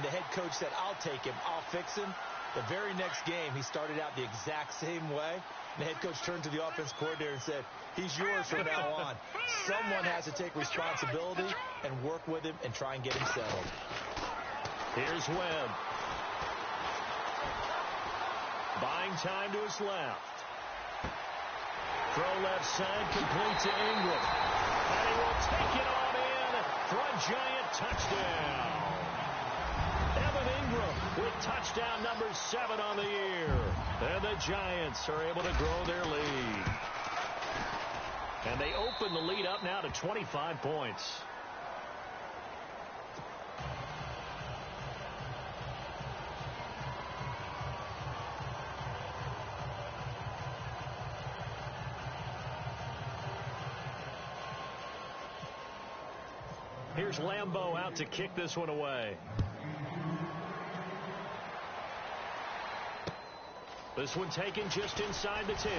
and the head coach said, I'll take him, I'll fix him. The very next game, he started out the exact same way. The head coach turned to the offense coordinator and said, he's yours from now on. Someone has to take responsibility and work with him and try and get him settled. Here's Webb. Buying time to his left. Throw left side, complete to Ingram. And he will take it on in for a Giant touchdown. Evan Ingram with touchdown number 7 on the year. And the Giants are able to grow their lead. And they open the lead up now to 25 points. Here's Lambeau out to kick this one away. This one taken just inside the 10.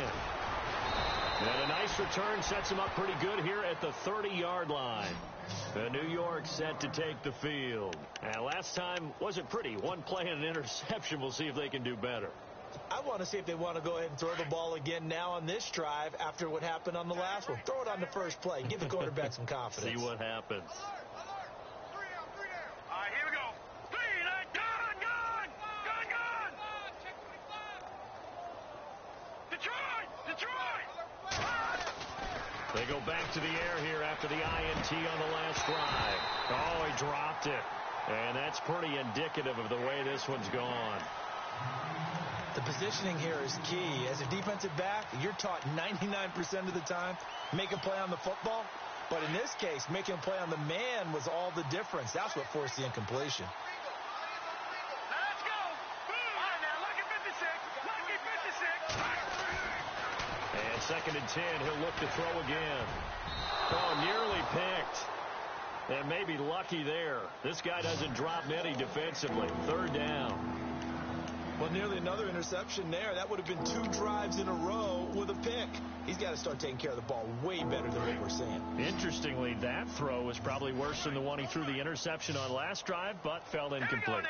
And a nice return sets him up pretty good here at the 30-yard line. The New York set to take the field. And last time wasn't pretty. One play and an interception. We'll see if they can do better. I want to see if they want to go ahead and throw the ball again now on this drive after what happened on the last one. Throw it on the first play. Give the quarterback some confidence. See what happens. They go back to the air here after the INT on the last drive. Oh, he dropped it. And that's pretty indicative of the way this one's gone. The positioning here is key. As a defensive back, you're taught 99% of the time, make a play on the football. But in this case, making a play on the man was all the difference. That's what forced the incompletion. And 2nd and 10, he'll look to throw again. Oh, nearly picked. And maybe lucky there. This guy doesn't drop many defensively. 3rd down. Well, nearly another interception there. That would have been 2 drives in a row with a pick. He's got to start taking care of the ball way better than what we're seeing. Interestingly, that throw was probably worse than the one he threw the interception on last drive, but fell incomplete.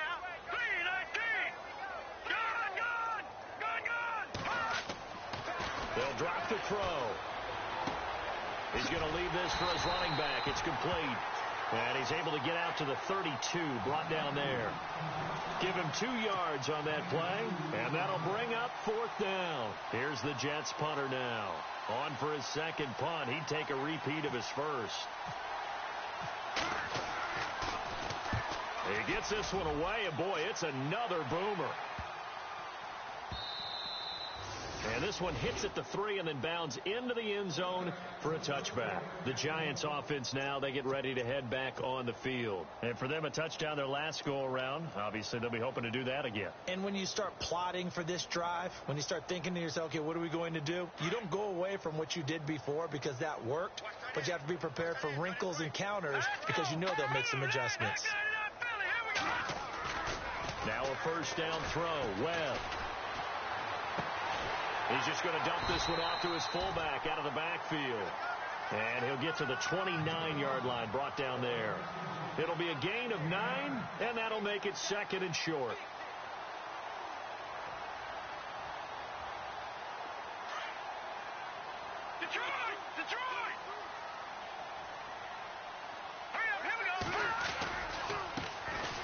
They'll drop the throw. He's going to leave this for his running back. It's complete. And he's able to get out to the 32, brought down there. Give him 2 yards on that play, and that'll bring up 4th down. Here's the Jets punter now. On for his 2nd punt. He'd take a repeat of his first. He gets this one away, and boy, it's another boomer. And this one hits at the 3 and then bounds into the end zone for a touchback. The Giants offense now, they get ready to head back on the field. And for them, a touchdown their last go-around. Obviously, they'll be hoping to do that again. And when you start plotting for this drive, when you start thinking to yourself, okay, what are we going to do? You don't go away from what you did before because that worked, but you have to be prepared for wrinkles and counters because you know they'll make some adjustments. Now a 1st down throw. Webb. He's just going to dump this one off to his fullback out of the backfield. And he'll get to the 29-yard line, brought down there. It'll be a gain of 9, and that'll make it 2nd and short. Detroit! Hurry up, here we go!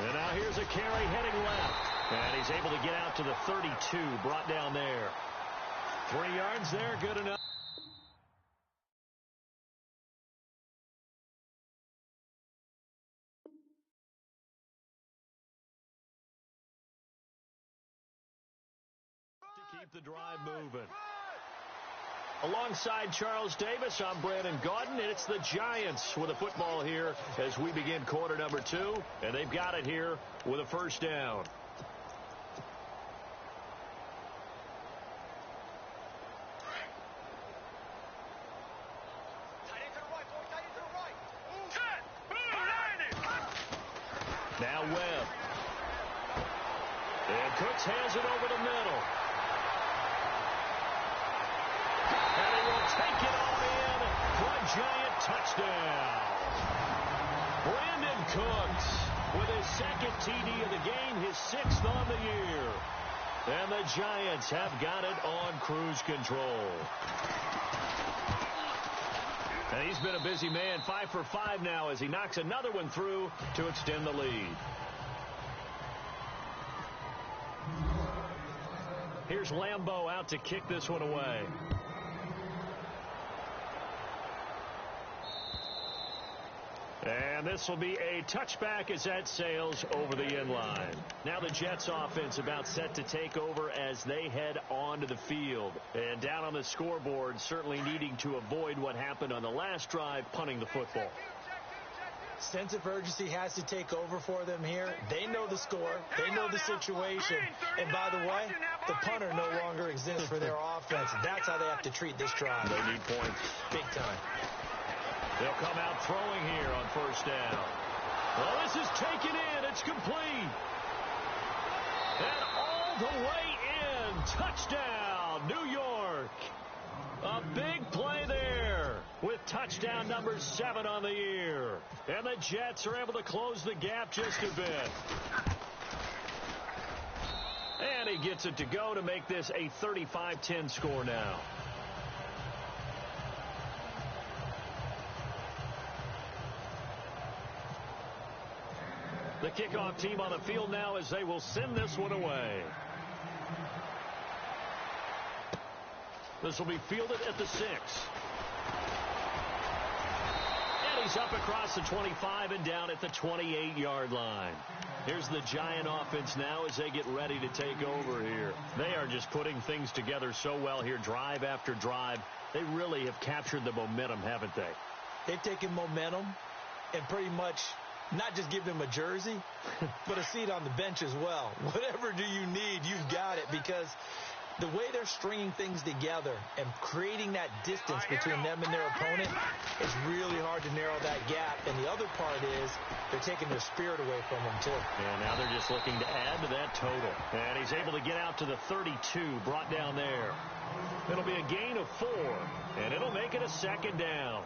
And now here's a carry heading left. And he's able to get out to the 32, brought down there. 3 yards there, good enough. To keep the drive moving. Alongside Charles Davis, I'm Brandon Gaudin, and it's the Giants with a football here as we begin quarter number 2, and they've got it here with a 1st down. Now Webb. And Cooks hands it over the middle. And he will take it on in for a Giant touchdown. Brandon Cooks with his 2nd TD of the his 6th on the year. And the Giants have got it on cruise control. And he's been a busy man, 5 for 5 now as he knocks another one through to extend the lead. Here's Lambeau out to kick this one away. And this will be a touchback as that sails over the end line. Now the Jets offense about set to take over as they head onto the field. And down on the scoreboard, certainly needing to avoid what happened on the last drive, punting the football. Sense of urgency has to take over for them here. They know the score. They know the situation. And by the way, the punter no longer exists for their offense. That's how they have to treat this drive. They need points. Big time. They'll come out throwing here on first down. Well, this is taken in. It's complete. And all the way in. Touchdown, New York. A big play there with touchdown number 7 on the year. And the Jets are able to close the gap just a bit. And he gets it to go to make this a 35-10 score now. The kickoff team on the field now as they will send this one away. This will be fielded at the 6. And he's up across the 25 and down at the 28-yard line. Here's the Giant offense now as they get ready to take over here. They are just putting things together so well here, drive after drive. They really have captured the momentum, haven't they? They've taken momentum and pretty much not just give them a jersey, but a seat on the bench as well. Whatever do you need, you've got it, because the way they're stringing things together and creating that distance between them and their opponent, it's really hard to narrow that gap. And the other part is they're taking their spirit away from them, too. And now they're just looking to add to that total. And he's able to get out to the 32, brought down there. It'll be a gain of 4, and it'll make it a 2nd down.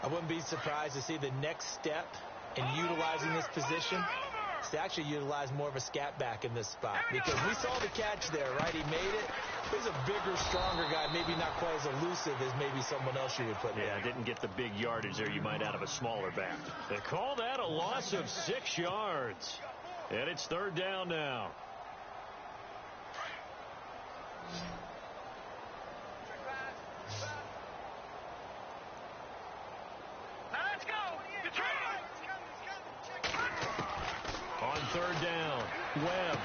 I wouldn't be surprised to see the next step in utilizing this position is to actually utilize more of a scat back in this spot, because we saw the catch there, right? He made it. He's a bigger, stronger guy, maybe not quite as elusive as maybe someone else you would put there. Yeah, didn't get the big yardage there you might out of a smaller back. They call that a loss of 6 yards. And it's 3rd down now. On 3rd down, Webb.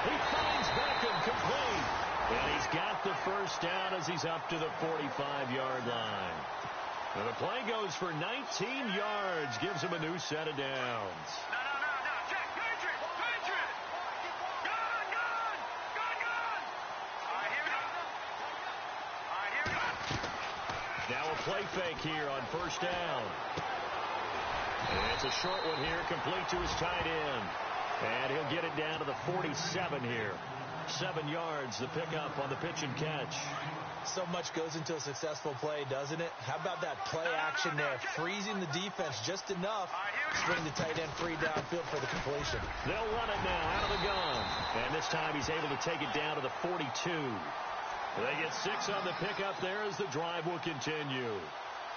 He finds Beckham complete. And he's got the first down as he's up to the 45-yard line. And the play goes for 19 yards, gives him a new set of downs. No, Jack, Patriot! Gone! All right, here we go. Now a play fake here on first down. And it's a short one here, complete to his tight end. And he'll get it down to the 47 here. 7 yards, the pickup on the pitch and catch. So much goes into a successful play, doesn't it? How about that play action there? Freezing the defense just enough to bring the tight end free downfield for the completion. They'll run it now out of the gun. And this time he's able to take it down to the 42. They get 6 on the pickup there as the drive will continue.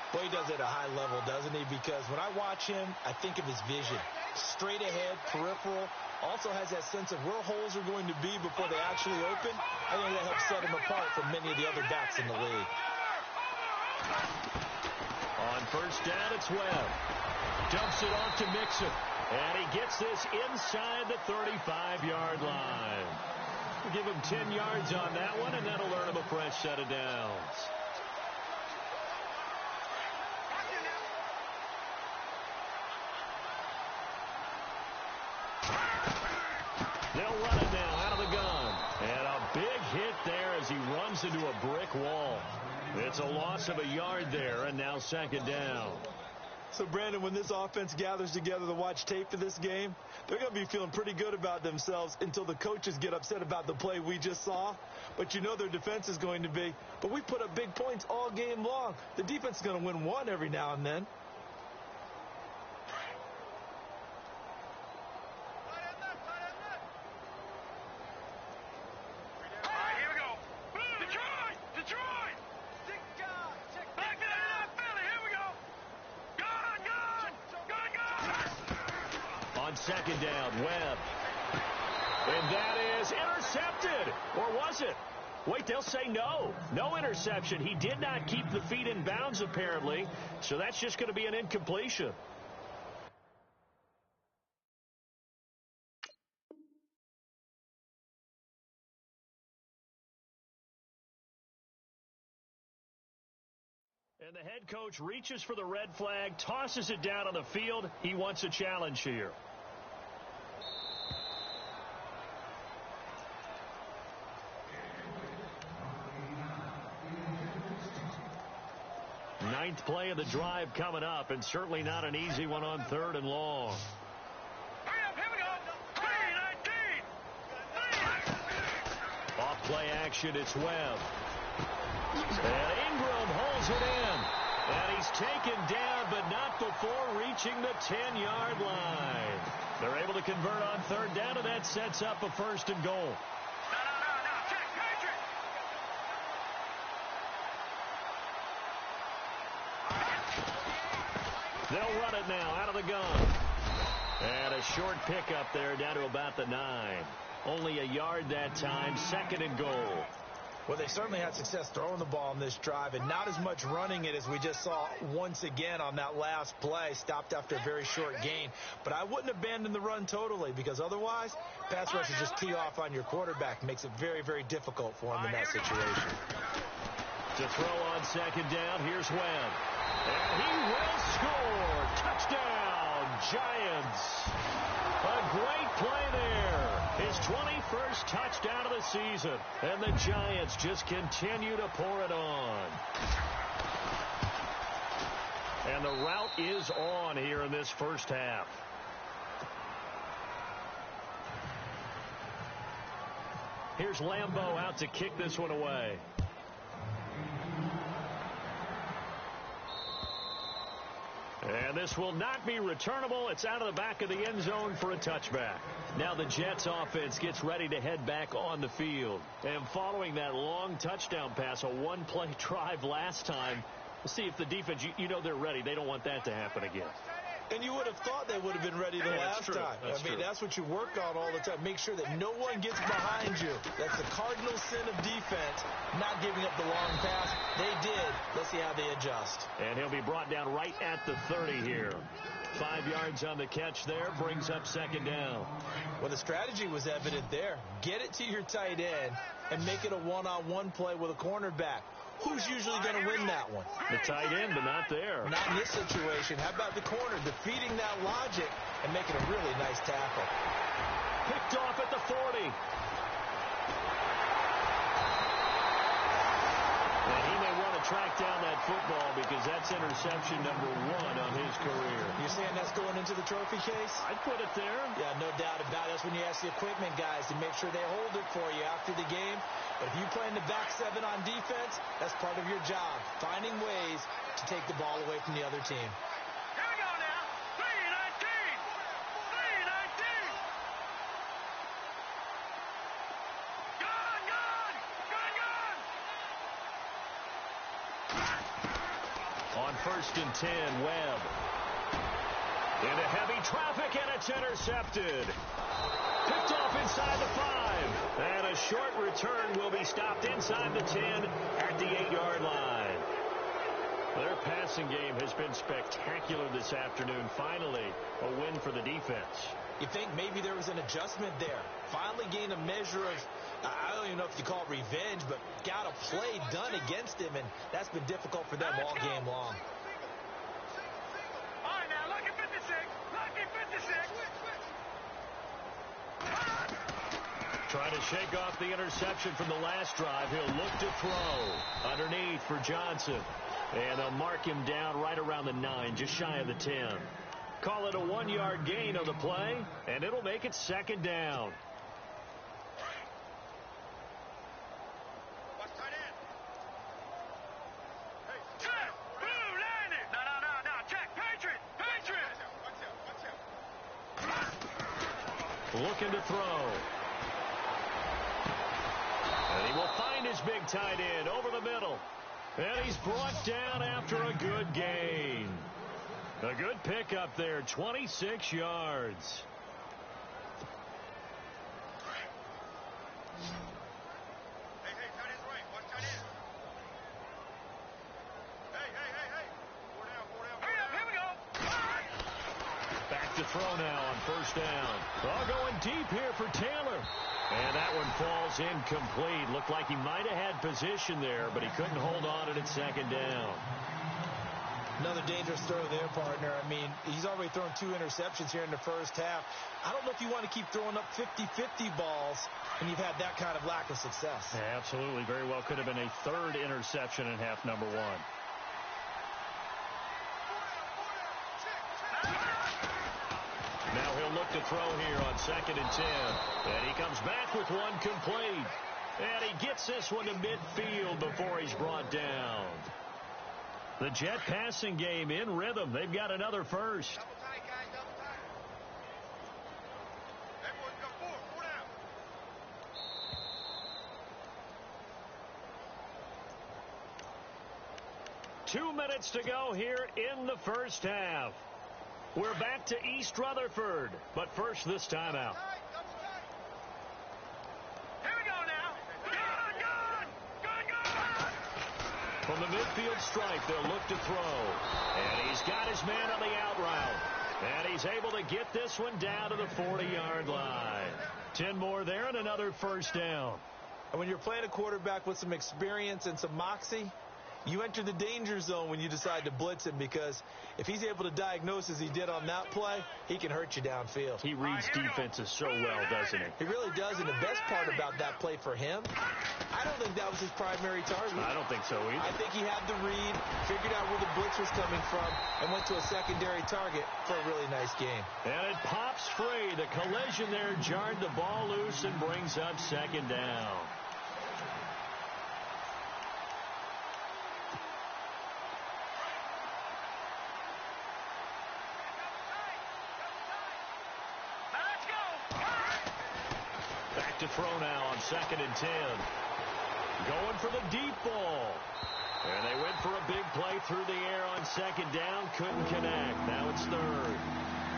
Boy, he does it at a high level, doesn't he? Because when I watch him, I think of his vision. Straight ahead, peripheral. Also has that sense of where holes are going to be before they actually open. I think that helps set him apart from many of the other backs in the league. On first down, it's Webb. Dumps it off to Mixon. And he gets this inside the 35-yard line. We'll give him 10 yards on that one, and that'll earn him a fresh set of downs. They'll run it now out of the gun. And a big hit there as he runs into a brick wall. It's a loss of a yard there, and now 2nd down. So, Brandon, when this offense gathers together to watch tape for this game, they're going to be feeling pretty good about themselves until the coaches get upset about the play we just saw. But you know their defense is going to be, but we put up big points all game long. The defense is going to win one every now and then. On second down, Webb. And that is intercepted. Or was it? Wait, they'll say no. No interception. He did not keep the feet in bounds, apparently. So that's just going to be an incompletion. And the head coach reaches for the red flag, tosses it down on the field. He wants a challenge here. Ninth play of the drive coming up, and certainly not an easy one on 3rd and long. Hurry up, here we go. 3-19. Off play action, it's Webb. And Ingram holds it in. And he's taken down, but not before reaching the 10-yard line. They're able to convert on 3rd down, and that sets up a 1st and goal. No. Check, Patrick. They'll run it now out of the gun. And a short pickup there down to about the 9. Only a yard that time, 2nd and goal. Well, they certainly had success throwing the ball in this drive, and not as much running it as we just saw once again on that last play. Stopped after a very short gain. But I wouldn't abandon the run totally, because otherwise, pass rushers just tee off on your quarterback. Makes it very, very difficult for him in that situation. To throw on 2nd down, here's Webb. And he will score. Touchdown, Giants. A great play there. His 21st touchdown of the season. And the Giants just continue to pour it on. And the route is on here in this first half. Here's Lambeau out to kick this one away. And this will not be returnable. It's out of the back of the end zone for a touchback. Now the Jets offense gets ready to head back on the field. And following that long touchdown pass, a one-play drive last time, we'll see if the defense, you know they're ready. They don't want that to happen again. And you would have thought they would have been ready the last time. That's what you work on all the time. Make sure that no one gets behind you. That's the cardinal sin of defense, not giving up the long pass. They did. Let's see how they adjust. And he'll be brought down right at the 30 here. 5 yards on the catch there, brings up 2nd down. Well, the strategy was evident there. Get it to your tight end and make it a one-on-one play with a cornerback. Who's usually going to win that one? The tight end, but not there. Not in this situation. How about the corner defeating that logic and making a really nice tackle? Picked off at the 40. And he may want to track down that football because that's interception number 1 on his career. You're saying that's going into the trophy case? I'd put it there. Yeah, no doubt about it. That's when you ask the equipment guys to make sure they hold it for you after the game. But if you play in the back 7 on defense, that's part of your job, finding ways to take the ball away from the other team. Here we go now. 3-19. 3-19. Gun. On 1st and 10, Webb. Into heavy traffic, and it's intercepted. Picked off inside the 5. And a short return will be stopped inside the 10 at the 8-yard line. Their passing game has been spectacular this afternoon. Finally, a win for the defense. You think maybe there was an adjustment there. Finally gained a measure of, I don't even know if you call it revenge, but got a play done against him, and that's been difficult for them all game long. All right, now, lucky 56. Lucky 56. Trying to shake off the interception from the last drive. He'll look to throw. Underneath for Johnson. And they'll mark him down right around the 9, just shy of the 10. Call it a 1-yard gain on the play, and it'll make it 2nd down. Watch tight end. Hey, check. Boom, landed. No. Check. Patriot. Watch out. Looking to throw. And he will find his big tight end over the middle. And he's brought down after a good gain. A good pickup there, 26 yards. throw now on first down. Oh, going deep here for Taylor. And that one falls incomplete. Looked like he might have had position there, but he couldn't hold on to it at second down. Another dangerous throw there, partner. I mean, he's already thrown 2 interceptions here in the first half. I don't know if you want to keep throwing up 50-50 balls when you've had that kind of lack of success. Yeah, absolutely. Very well could have been a 3rd interception in half number 1. Now he'll look to throw here on 2nd and 10. And he comes back with one complete. And he gets this one to midfield before he's brought down. The Jet passing game in rhythm. They've got another first. Double tight, guys, double tight. Everyone go forward, 4 down. 2 minutes to go here in the first half. We're back to East Rutherford, but first this timeout. Here we go now. Good. From the midfield stripe, they'll look to throw. And he's got his man on the out route. And he's able to get this one down to the 40-yard line. 10 more there and another first down. And when you're playing a quarterback with some experience and some moxie, you enter the danger zone when you decide to blitz him, because if he's able to diagnose as he did on that play, he can hurt you downfield. He reads defenses so well, doesn't he? He really does, and the best part about that play for him, I don't think that was his primary target. I don't think so either. I think he had the read, figured out where the blitz was coming from, and went to a secondary target for a really nice game. And it pops free. The collision there jarred the ball loose and brings up 2nd down. To throw now on 2nd and 10. Going for the deep ball. And they went for a big play through the air on 2nd down. Couldn't connect. Now it's 3rd.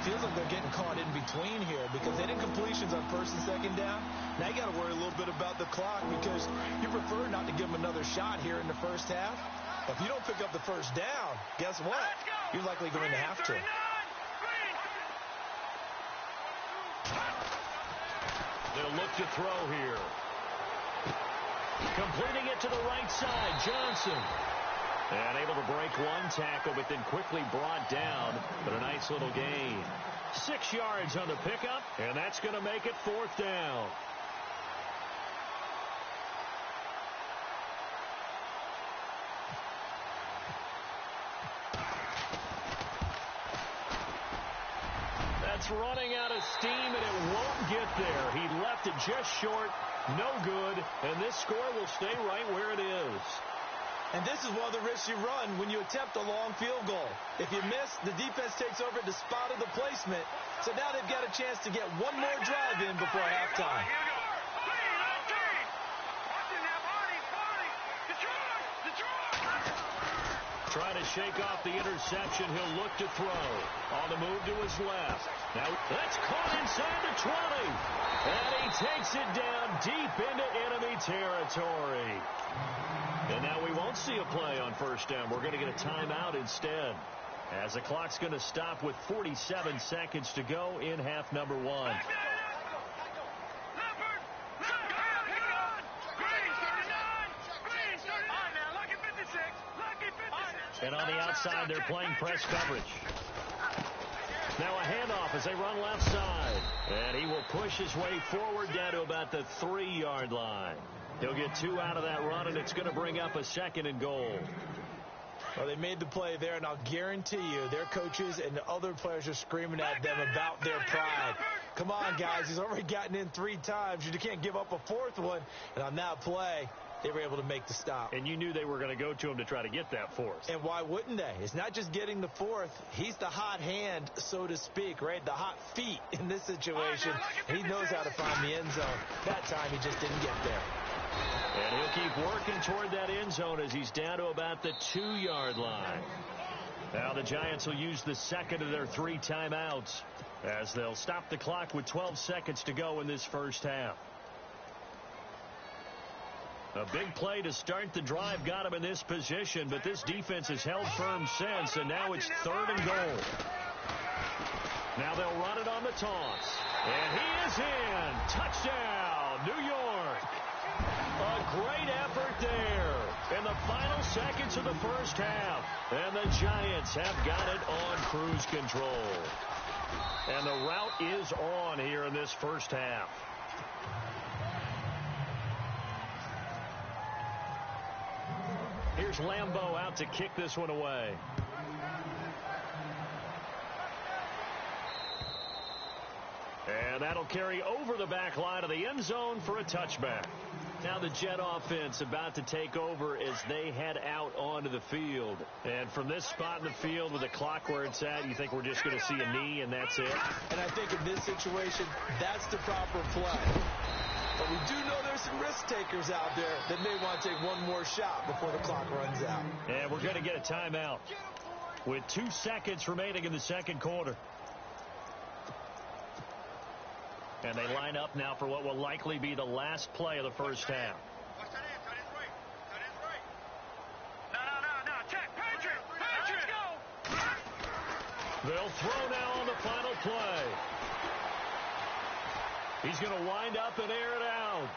Feels like they're getting caught in between here because they didn't completions on 1st and 2nd down. Now you got to worry a little bit about the clock because you prefer not to give them another shot here in the first half. If you don't pick up the first down, guess what? You're likely going to have to. They'll look to throw here. Completing it to the right side, Johnson. And able to break one tackle, but then quickly brought down. But a nice little gain. 6 yards on the pickup, and that's going to make it 4th down. Running out of steam, and it won't get there. He left it just short, no good, and this score will stay right where it is. And this is one of the risks you run when you attempt a long field goal. If you miss, the defense takes over at the spot of the placement, so now they've got a chance to get one more drive in before halftime. Trying to shake off the interception. He'll look to throw. On the move to his left. Now that's caught inside the 20. And he takes it down deep into enemy territory. And now we won't see a play on 1st down. We're going to get a timeout instead, as the clock's going to stop with 47 seconds to go in half number 1. And on the outside, they're playing press coverage. Now a handoff as they run left side. And he will push his way forward down to about the 3-yard line. He'll get 2 out of that run, and it's going to bring up a 2nd and goal. Well, they made the play there, and I'll guarantee you their coaches and the other players are screaming at them about their pride. Come on, guys. He's already gotten in 3 times. You can't give up a 4th one. And on that play, they were able to make the stop. And you knew they were going to go to him to try to get that 4th. And why wouldn't they? It's not just getting the 4th. He's the hot hand, so to speak, right? The hot feet in this situation. And he knows how to find the end zone. That time, he just didn't get there. And he'll keep working toward that end zone as he's down to about the 2-yard line. Now the Giants will use the 2nd of their 3 timeouts as they'll stop the clock with 12 seconds to go in this first half. A big play to start the drive got him in this position, but this defense has held firm since, and now it's 3rd and goal. Now they'll run it on the toss. And he is in. Touchdown, New York. A great effort there in the final seconds of the first half. And the Giants have got it on cruise control. And the route is on here in this first half. Here's Lambeau out to kick this one away. And that'll carry over the back line of the end zone for a touchback. Now the Jet offense about to take over as they head out onto the field. And from this spot in the field with the clock where it's at, you think we're just going to see a knee and that's it? And I think in this situation, that's the proper play. But we do know there's some risk takers out there that may want to take one more shot before the clock runs out. And we're going to get a timeout with 2 seconds remaining in the second quarter. And they line up now for what will likely be the last play of the first half. No. Check. Patrick. Let's go. They'll throw now on the final play. He's going to wind up and air it out.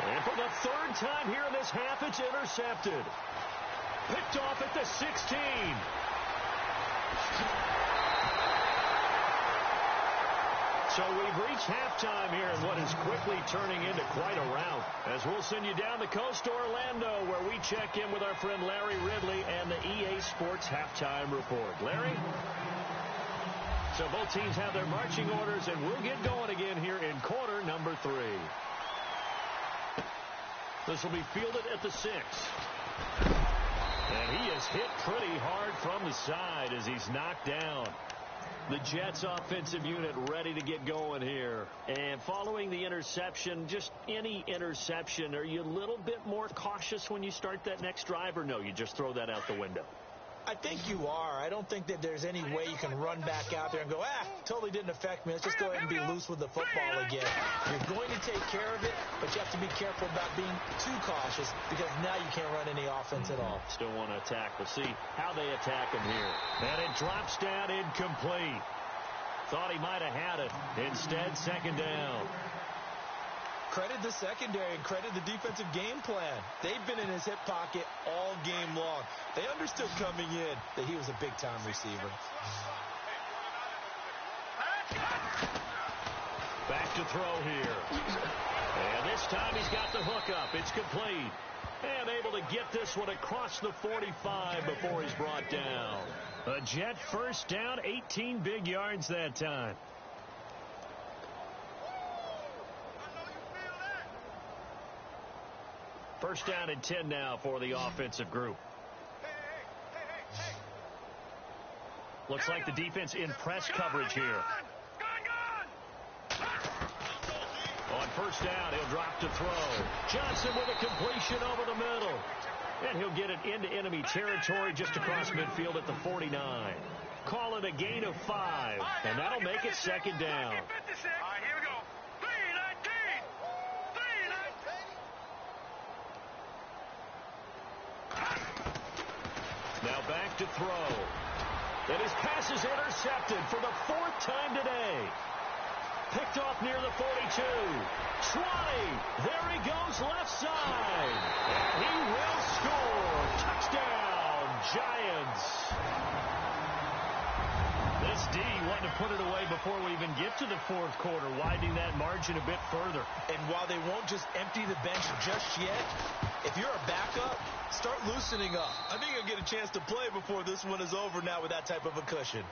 And for the third time here in this half, it's intercepted. Picked off at the 16. So we've reached halftime here in what is quickly turning into quite a rout. As we'll send you down the coast to Orlando, where we check in with our friend Larry Ridley and the EA Sports Halftime Report. Larry? So both teams have their marching orders, and we'll get going again here in quarter number 3. This will be fielded at the 6. And he is hit pretty hard from the side as he's knocked down. The Jets offensive unit ready to get going here. And following the interception, just any interception, are you a little bit more cautious when you start that next drive, or no, you just throw that out the window? I think you are. I don't think that there's any way you can run back out there and go, totally didn't affect me. Let's just go ahead and be loose with the football again. You're going to take care of it, but you have to be careful about being too cautious because now you can't run any offense at all. Still want to attack. We'll see how they attack him here. And it drops down incomplete. Thought he might have had it. Instead, second down. Credit the secondary and credit the defensive game plan. They've been in his hip pocket all game long. They understood coming in that he was a big-time receiver. Back to throw here. And this time he's got the hook up. It's complete. And able to get this one across the 45 before he's brought down. A Jet first down, 18 big yards that time. First down and 10 now for the offensive group. Looks like the defense in press coverage here. On first down, he'll drop to throw. Johnson with a completion over the middle. And he'll get it into enemy territory just across midfield at the 49. Call it a gain of 5, and that'll make it second down. All right, here we go. 3-19. Now back to throw. And his pass is intercepted for the 4th time today. Picked off near the 42. 20. There he goes left side. And he will score. Touchdown, Giants. This D wanting to put it away before we even get to the 4th quarter, widening that margin a bit further. And while they won't just empty the bench just yet, if you're a backup, start loosening up. I think you'll get a chance to play before this one is over now with that type of a cushion.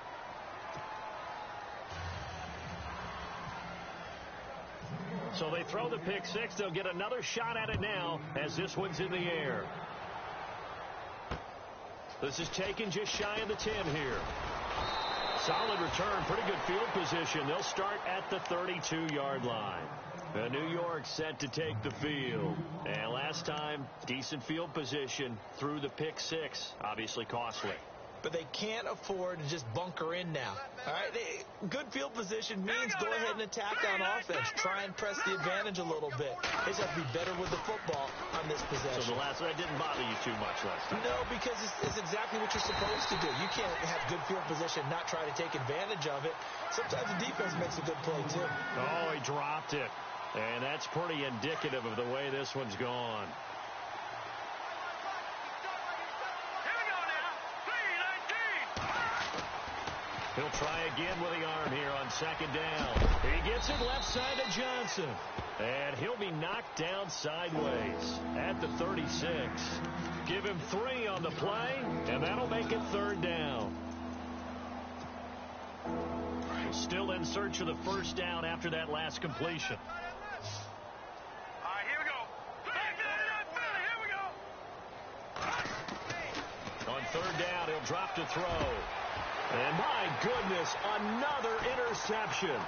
So they throw the pick 6. They'll get another shot at it now as this one's in the air. This is taken just shy of the 10 here. Solid return, pretty good field position. They'll start at the 32-yard line. New York set to take the field. And last time, decent field position through the pick 6. Obviously costly. but they can't afford to just bunker in now. All right, good field position means go ahead and attack on offense. Try and press the advantage a little bit. They just have to be better with the football on this possession. So that didn't bother you too much last time? No, because it's exactly what you're supposed to do. You can't have good field position and not try to take advantage of it. Sometimes the defense makes a good play, too. Oh, he dropped it. And that's pretty indicative of the way this one's gone. He'll try again with the arm here on second down. He gets it left side to Johnson. And he'll be knocked down sideways at the 36. Give him 3 on the play, and that'll make it third down. Still in search of the first down after that last completion. All right, here we go. Here we go. On third down, he'll drop to throw. And my goodness, another interception.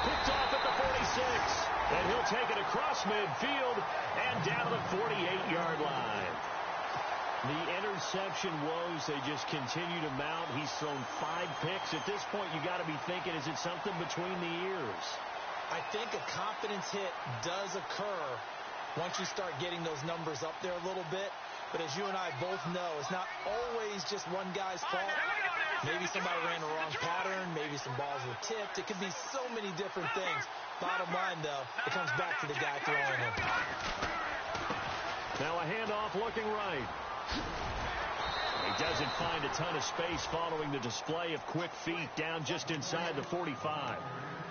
Picked off at the 46. And he'll take it across midfield and down to the 48-yard line. The interception woes, they just continue to mount. He's thrown 5 picks. At this point, you got to be thinking, is it something between the ears? I think a confidence hit does occur once you start getting those numbers up there a little bit. But as you and I both know, it's not always just one guy's fault. Maybe somebody ran the wrong pattern. Maybe some balls were tipped. It could be so many different things. Bottom line, though, it comes back to the guy throwing them. Now a handoff looking right. He doesn't find a ton of space following the display of quick feet down just inside the 45.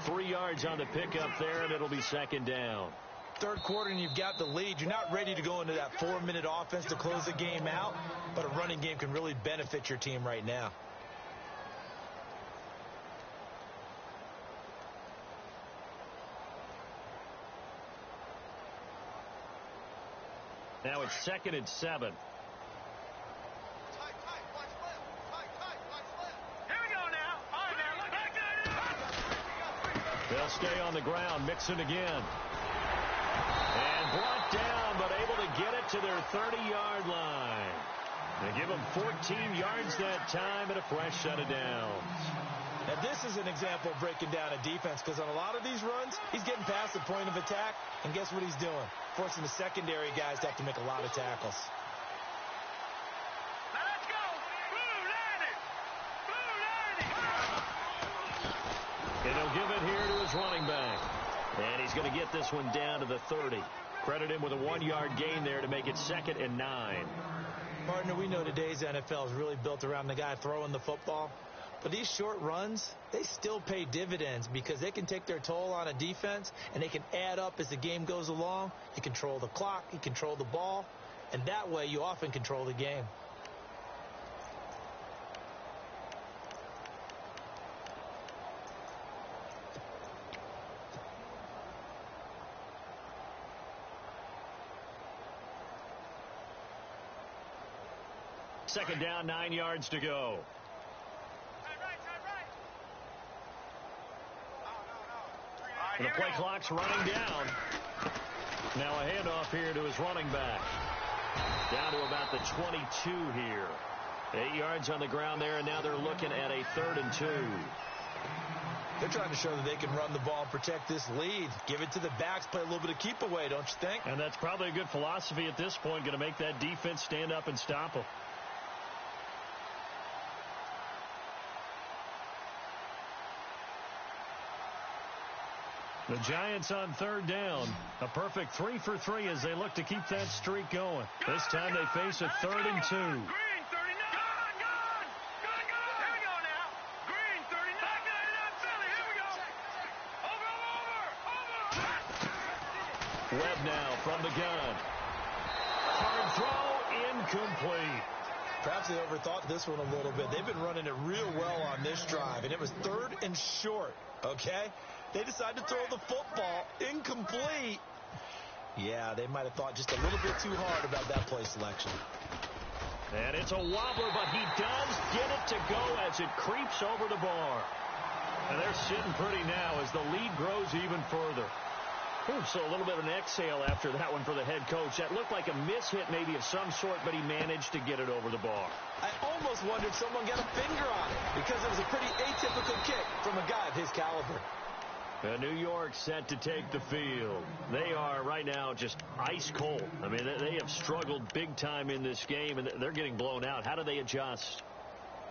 3 yards on the pickup there, and it'll be second down. Third quarter and you've got the lead. You're not ready to go into that 4-minute offense to close the game out, but a running game can really benefit your team right now. Now it's 2nd and 7. They'll stay on the ground. Mixon again. And brought down, but able to get it to their 30-yard line. They give them 14 yards that time and a fresh set of downs. Now, this is an example of breaking down a defense, because on a lot of these runs, he's getting past the point of attack, and guess what he's doing? Forcing the secondary guys to have to make a lot of tackles. Let's go. And he'll give it here to his running back. And he's going to get this one down to the 30. Credit him with a 1-yard gain there to make it 2nd and 9. Partner, we know today's NFL is really built around the guy throwing the football. But these short runs, they still pay dividends because they can take their toll on a defense, and they can add up as the game goes along. You control the clock, you control the ball, and that way you often control the game. Second down, 9 yards to go. And the play clock's running down. Now a handoff here to his running back. Down to about the 22 here. 8 yards on the ground there, and now they're looking at a 3rd and 2. They're trying to show that they can run the ball and protect this lead. Give it to the backs, play a little bit of keep away, don't you think? And that's probably a good philosophy at this point, going to make that defense stand up and stop them. The Giants on 3rd down. A perfect 3 for 3 as they look to keep that streak going. This time they face a 3rd and 2. Green 39. Gone. Here we go now. Green 39. Philly. Here we go. Over. Webb now from the gun. Hard throw, incomplete. Perhaps they overthought this one a little bit. They've been running it real well on this drive, and it was 3rd and short, okay? They decided to throw the football incomplete. Yeah, they might have thought just a little bit too hard about that play selection. And it's a wobbler, but he does get it to go as it creeps over the bar. And they're sitting pretty now as the lead grows even further. Ooh, so a little bit of an exhale after that one for the head coach. That looked like a mishit maybe of some sort, but he managed to get it over the bar. I almost wondered someone got a finger on it because it was a pretty atypical kick from a guy of his caliber. New York set to take the field. They are right now just ice cold. I mean, they have struggled big time in this game, and they're getting blown out. How do they adjust?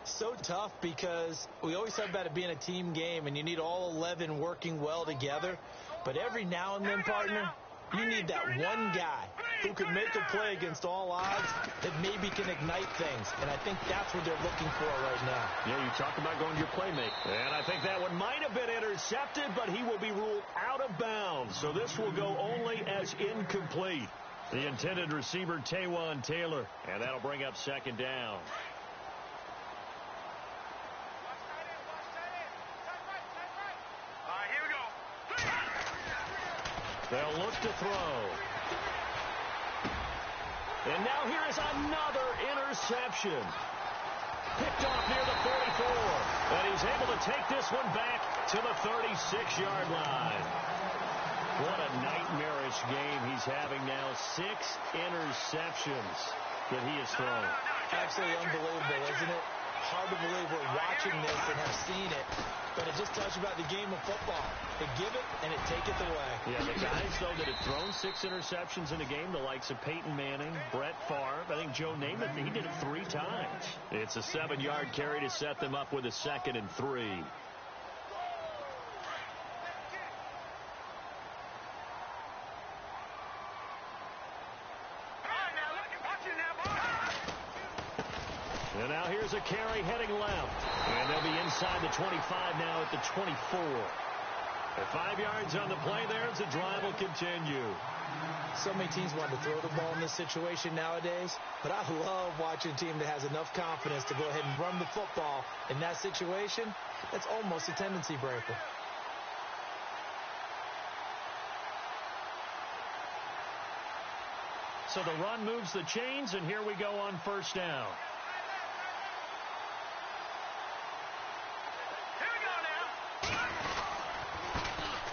So tough because we always talk about it being a team game, and you need all 11 working well together. But every now and then, partner, you need that one guy who can make a play against all odds that maybe can ignite things. And I think that's what they're looking for right now. Yeah, you talk about going to your playmaker. And I think that one might have been intercepted, but he will be ruled out of bounds. So this will go only as incomplete. The intended receiver, Taywan Taylor. And that'll bring up second down. They'll look to throw. And now here is another interception. Picked off near the 44. And he's able to take this one back to the 36-yard line. What a nightmarish game he's having now. 6 interceptions that he has thrown. Absolutely unbelievable, isn't it? Hard to believe we're watching this and have seen it. But it just tells you about the game of football. They give it, and it taketh away. Yeah, the guys, though, that have thrown 6 interceptions in a game, the likes of Peyton Manning, Brett Favre, I think Joe Namath, he did it 3 times. It's a 7-yard carry to set them up with a 2nd and 3. And now here's a carry heading left. And they'll be inside the 25 now at the 24. At 5 yards on the play there as the drive will continue. So many teams want to throw the ball in this situation nowadays, but I love watching a team that has enough confidence to go ahead and run the football in that situation. That's almost a tendency breaker. So the run moves the chains, and here we go on first down.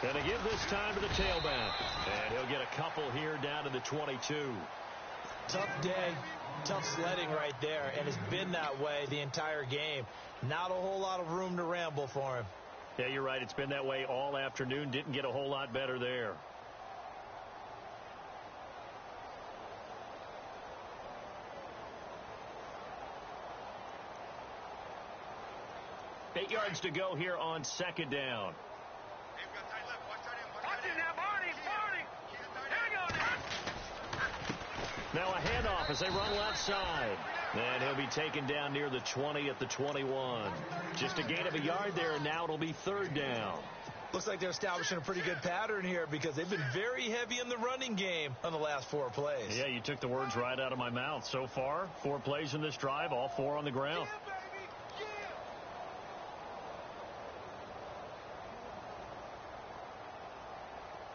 And to give this time to the tailback. And he'll get a couple here down to the 22. Tough day, tough sledding right there, and it's been that way the entire game. Not a whole lot of room to ramble for him. Yeah, you're right. It's been that way all afternoon. Didn't get a whole lot better there. Eight yards to go here on second down. Now a handoff as they run left side. And he'll be taken down near the 20 at the 21. Just a gain of a yard there, and now it'll be third down. Looks like they're establishing a pretty good pattern here because they've been very heavy in the running game on the last 4 plays. Yeah, you took the words right out of my mouth. So far, 4 plays in this drive, all 4 on the ground.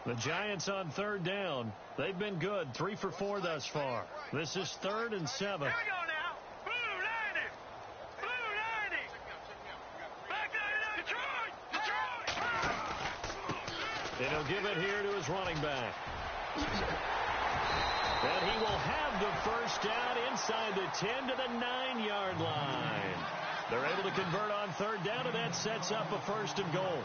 The Giants on third down. They've been good. 3 for 4 thus far. This is 3rd and 7. Here we go now. Blue 90. Blue 90. Back to Detroit. Detroit. And he'll give it here to his running back. And he will have the first down inside the 10 to the 9-yard line. They're able to convert on third down, and that sets up a 1st and goal.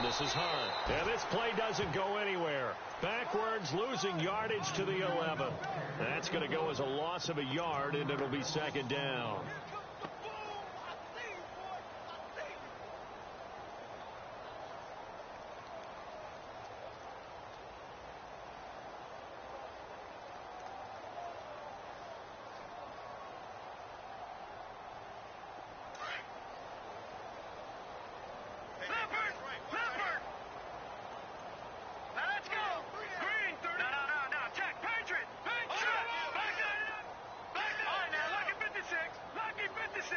This is Hunt. And this play doesn't go anywhere. Backwards, losing yardage to the 11. That's going to go as a loss of a yard, and it'll be second down. the 6.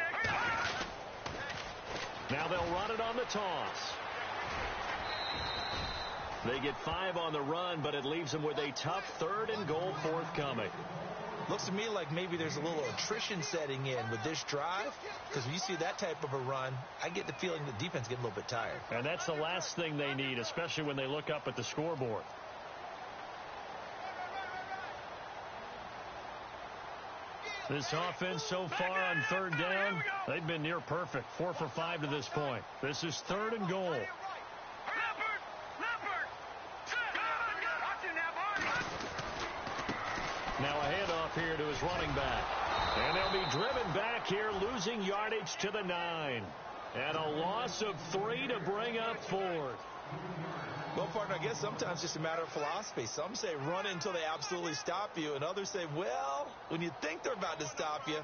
Now they'll run it on the toss. They get 5 on the run, but it leaves them with a tough 3rd and goal forthcoming. Looks to me like maybe there's a little attrition setting in with this drive, because when you see that type of a run, I get the feeling the defense get a little bit tired. And that's the last thing they need, especially when they look up at the scoreboard. This offense so far on 3rd down, they've been near perfect. 4 for 5 to this point. This is 3rd and goal. Now a handoff here to his running back. And they'll be driven back here, losing yardage to the 9. And a loss of 3 to bring up 4th. Well, partner, I guess sometimes it's just a matter of philosophy. Some say run it until they absolutely stop you, and others say, well, when you think they're about to stop you,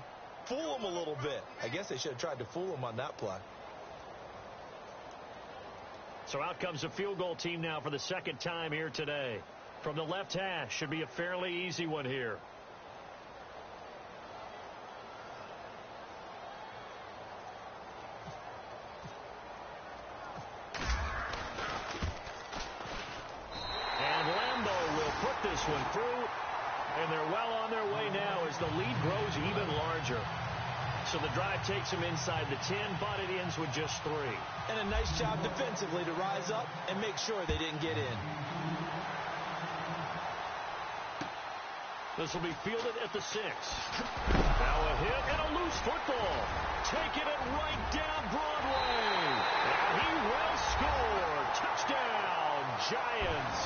fool them a little bit. I guess they should have tried to fool them on that play. So out comes the field goal team now for the 2nd time here today. From the left hash, should be a fairly easy one here. And Lambeau will put this one through, and they're well on their way now as the lead grows even larger. So the drive takes them inside the 10, but it ends with just 3. And a nice job defensively to rise up and make sure they didn't get in. This will be fielded at the 6. Now a hit and a loose football. Taking it right down Broadway. And he will score. Touchdown, Giants.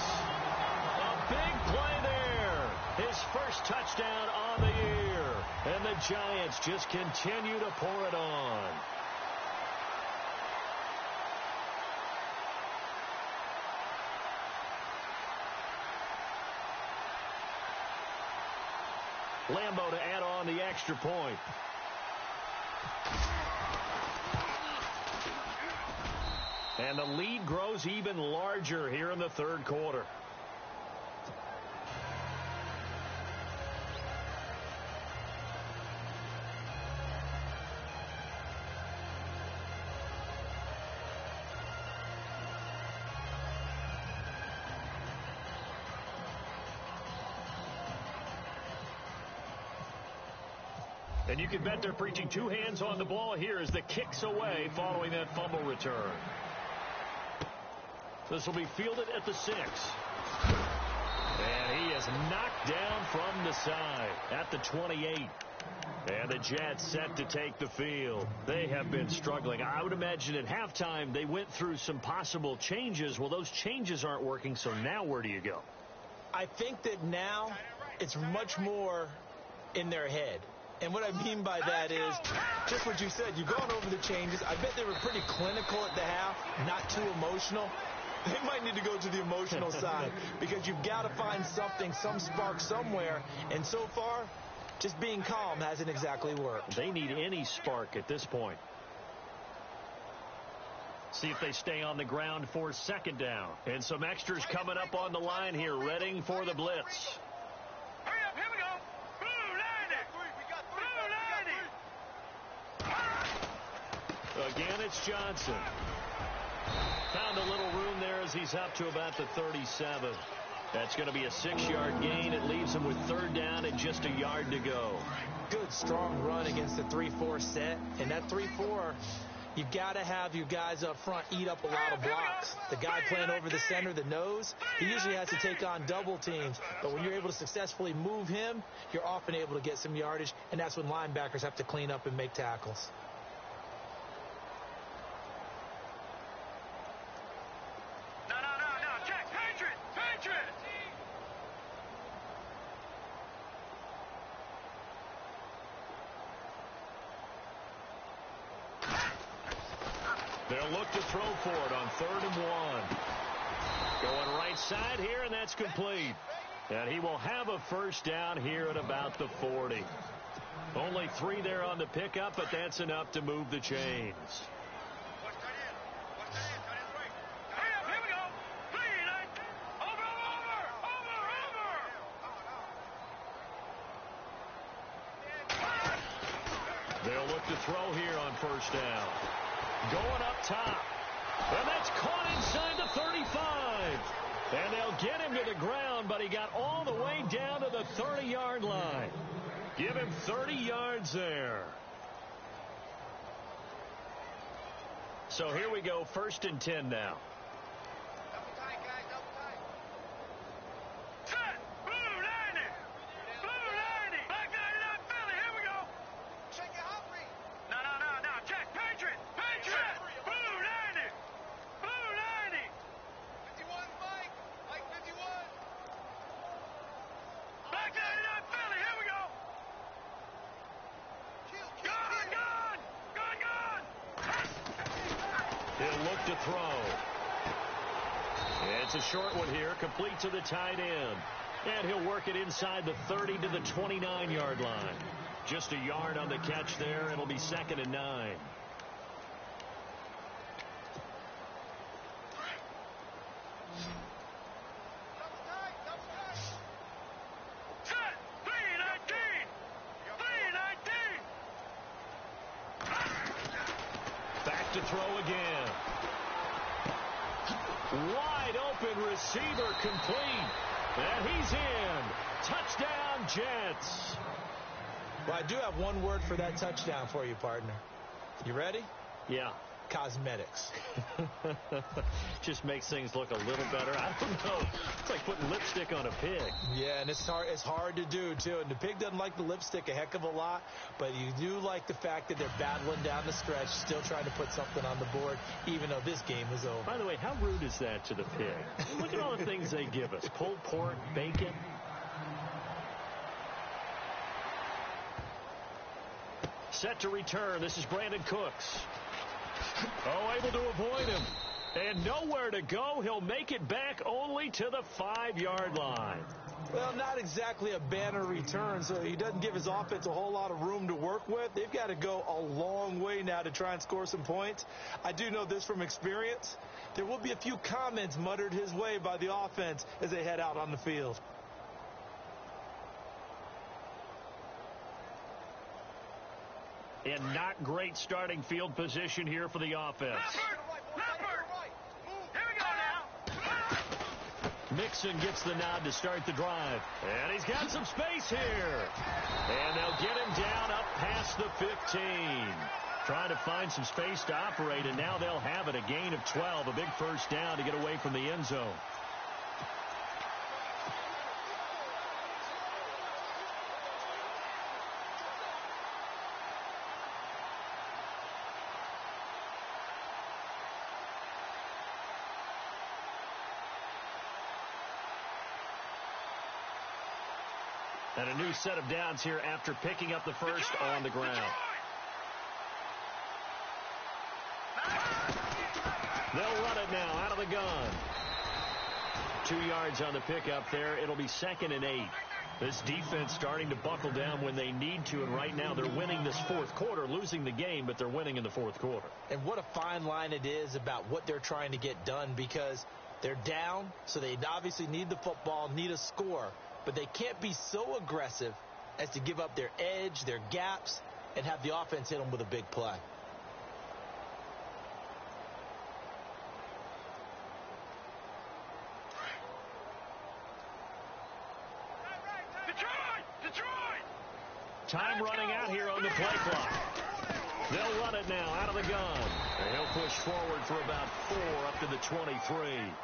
A big play there. His first touchdown on the year. And the Giants just continue to pour it on. Lambeau to add on the extra point. And the lead grows even larger here in the 3rd quarter. And you can bet they're preaching 2 hands on the ball here as the kick's away following that fumble return. This will be fielded at the 6. And he is knocked down from the side at the 28. And the Jets set to take the field. They have been struggling. I would imagine at halftime they went through some possible changes. Well, those changes aren't working, so now where do you go? I think that now it's much more in their head. And what I mean by that is just what you said. You've gone over the changes. I bet they were pretty clinical at the half, not too emotional. They might need to go to the emotional side because you've got to find something, some spark somewhere. And so far, just being calm hasn't exactly worked. They need any spark at this point. See if they stay on the ground for 2nd down. And some extras coming up on the line here, readying for the blitz. Hurry up, here we go. Again, it's Johnson. Found a little room there as he's up to about the 37. That's going to be a 6-yard gain. It leaves him with 3rd down and just a yard to go. Good, strong run against the 3-4 set. And that 3-4, you've got to have your guys up front eat up a lot of blocks. The guy playing over the center, the nose, he usually has to take on double teams. But when you're able to successfully move him, you're often able to get some yardage. And that's when linebackers have to clean up and make tackles. They'll look to throw for it on 3rd and 1. Going right side here, and that's complete. And he will have a 1st down here at about the 40. Only 3 there on the pickup, but that's enough to move the chains. They'll look look to throw here on first down. Going up top. And that's caught inside the 35. And they'll get him to the ground, but he got all the way down to the 30-yard line. Give him 30 yards there. So here we go, 1st and 10 now. Double tight, guys, double tight. Set! Blue 90! Blue 90! Back 99 Philly, here we go! Check your hot read. No. Check. Patriot! Patriot! Blue 90! Blue 90! 51, Mike! Mike 51! Back 99 Philly, here we go! Gone! He'll look to throw. It's a short one here, complete to the tight end. And he'll work it inside the 30 to the 29-yard line. Just a yard on the catch there. It'll be 2nd and 9. Set! 319! 319! Back to throw again. Wide open receiver complete. And he's in. Touchdown, Jets. Well, I do have one word for that touchdown for you, partner. You ready? Yeah. Cosmetics. Just makes things look a little better. I don't know. It's like putting lipstick on a pig. Yeah, and it's hard to do, too. And the pig doesn't like the lipstick a heck of a lot, but you do like the fact that they're battling down the stretch, still trying to put something on the board, even though this game is over. By the way, how rude is that to the pig? Look at all the things they give us. Pulled pork, bacon. Set to return. This is Brandon Cooks. Oh, able to avoid him. And nowhere to go. He'll make it back only to the 5-yard line. Well, not exactly a banner return, so he doesn't give his offense a whole lot of room to work with. They've got to go a long way now to try and score some points. I do know this from experience. There will be a few comments muttered his way by the offense as they head out on the field. And not great starting field position here for the offense. Leopard! Here we go now! Mixon gets the nod to start the drive. And he's got some space here. And they'll get him down up past the 15. Trying to find some space to operate, and now they'll have it. A gain of 12, a big first down to get away from the end zone. And a new set of downs here after picking up the first on the ground. They'll run it now out of the gun. 2 yards on the pickup there. It'll be 2nd and 8. This defense starting to buckle down when they need to, and right now they're winning this fourth quarter, losing the game, but they're winning in the fourth quarter. And what a fine line it is about what they're trying to get done, because they're down, so they obviously need the football, need a score. But they can't be so aggressive as to give up their edge, their gaps, and have the offense hit them with a big play. Detroit! Time running out here on the play clock. They'll run it now out of the gun. And he'll push forward for about 4 up to the 23.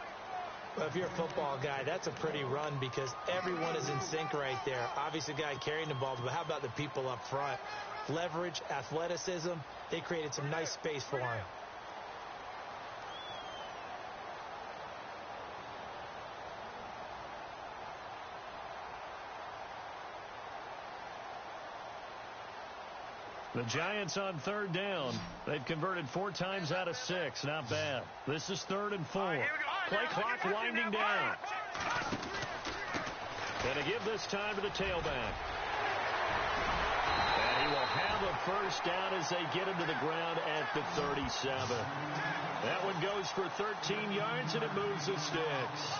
Well, if you're a football guy, that's a pretty run because everyone is in sync right there. Obviously, the guy carrying the ball, but how about the people up front? Leverage, athleticism, they created some nice space for him. The Giants on 3rd down. They've converted 4 times out of 6. Not bad. This is 3rd and 4. Play clock winding down. Going to give this time to the tailback. And he will have a first down as they get him to the ground at the 37. That one goes for 13 yards, and it moves the sticks.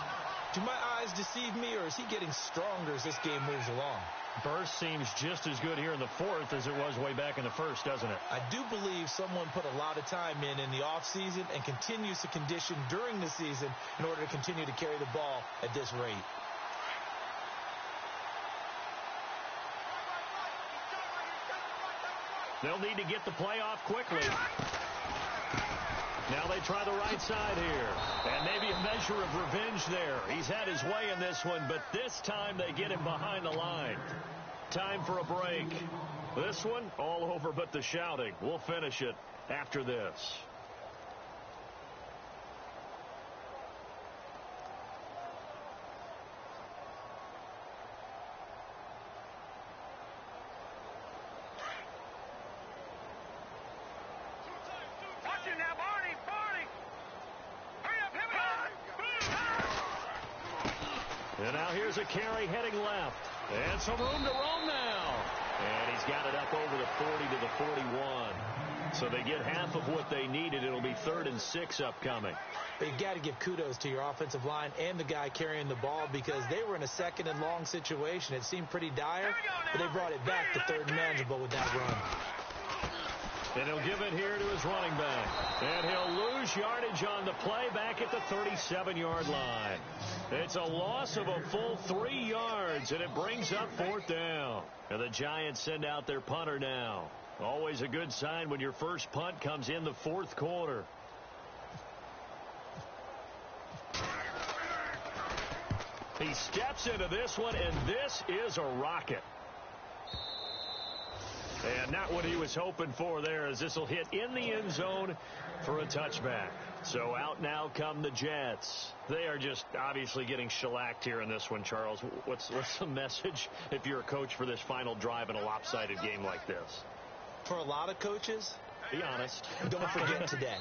Do my eyes deceive me, or is he getting stronger as this game moves along? Burst seems just as good here in the fourth as it was way back in the first, doesn't it? I do believe someone put a lot of time in the offseason and continues to condition during the season in order to continue to carry the ball at this rate. They'll need to get the play off quickly. Now they try the right side here. And maybe a measure of revenge there. He's had his way in this one, but this time they get him behind the line. Time for a break. This one, all over but the shouting. We'll finish it after this. And now here's a carry heading left. And some room to roam now. And he's got it up over the 40 to the 41. So they get half of what they needed. It'll be 3rd and 6 upcoming. But you got to give kudos to your offensive line and the guy carrying the ball because they were in a 2nd and long situation. It seemed pretty dire, but they brought it back to 3rd and manageable with that run. And he'll give it here to his running back. And he'll lose yardage on the play back at the 37-yard line. It's a loss of a full 3 yards, and it brings up 4th down. And the Giants send out their punter now. Always a good sign when your first punt comes in the 4th quarter. He steps into this one, and this is a rocket. And not what he was hoping for there, as this will hit in the end zone for a touchback. So out now come the Jets. They are just obviously getting shellacked here in this one, Charles. What's the message if you're a coach for this final drive in a lopsided game like this? For a lot of coaches, be honest. Don't forget today.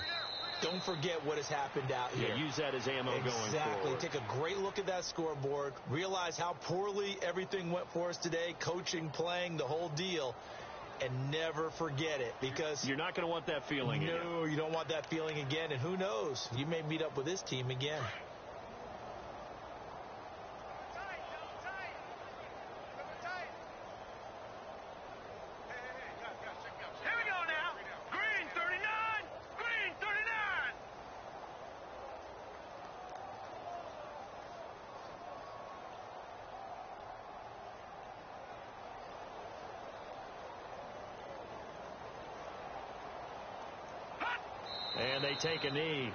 Don't forget what has happened out here. Yeah, use that as ammo going forward. Exactly. Take a great look at that scoreboard. Realize how poorly everything went for us today. Coaching, playing, the whole deal. And never forget it, because you're not going to want that feeling again. No, you don't want that feeling again. And who knows? You may meet up with this team again. Here we go now. Green 39. Green 39. And they take a knee.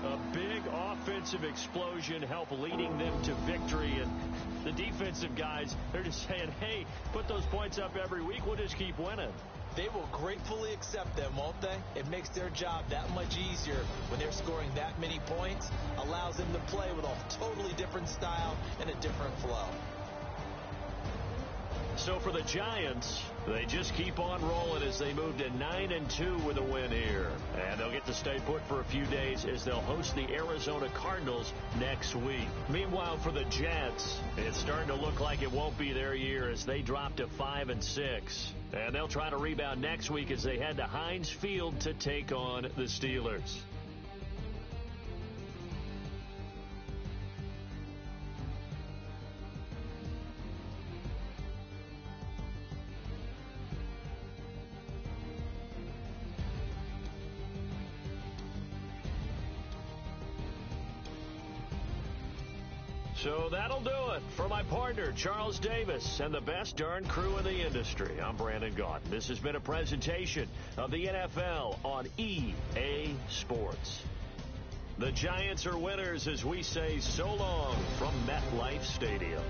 A big offensive explosion helped leading them to victory. And the defensive guys, they're just saying, hey, put those points up every week. We'll just keep winning. They will gratefully accept them, won't they? It makes their job that much easier when they're scoring that many points. Allows them to play with a totally different style and a different flow. So for the Giants, they just keep on rolling as they move to 9-2 with a win here. And they'll get to stay put for a few days as they'll host the Arizona Cardinals next week. Meanwhile, for the Jets, it's starting to look like it won't be their year as they drop to 5-6. And they'll try to rebound next week as they head to Heinz Field to take on the Steelers. So that'll do it for my partner, Charles Davis, and the best darn crew in the industry. I'm Brandon Gaunt. This has been a presentation of the NFL on EA Sports. The Giants are winners as we say so long from MetLife Stadium.